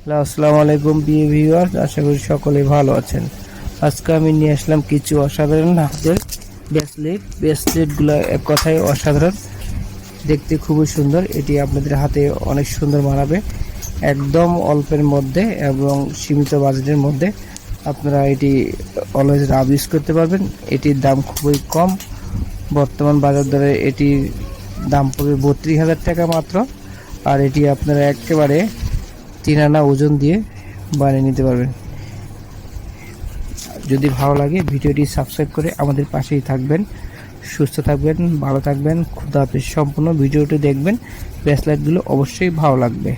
আসসালামু আলাইকুম প্রিয় ভিউয়ার্স, আশা করি সকলেই ভালো আছেন। আজকে আমি নিয়ে আসলাম কিছু অসাধারণ হাতের ব্রেসলেটগুলো এক কথায় অসাধারণ, দেখতে খুবই সুন্দর। এটি আপনাদের হাতে অনেক সুন্দর মানাবে, একদম অল্পের মধ্যে এবং সীমিত বাজেটের মধ্যে আপনারা এটি অলওয়েজ রাব ইউজ করতে পারবেন। এটির দাম খুবই কম, বর্তমান বাজার দরে এটির দাম পড়বে 32,000 টাকা মাত্র। আর এটি আপনারা একেবারে 3 আনা ওজন দিয়ে বানিয়ে নিতে পারবেন। যদি ভালো লাগে ভিডিওটি সাবস্ক্রাইব করে আমাদের পাশেই থাকবেন। সুস্থ থাকবেন, ভালো থাকবেন, খুদা হাফেজ। সম্পূর্ণ ভিডিওটি দেখবেন, ব্রেসলেটগুলো অবশ্যই ভালো লাগবে।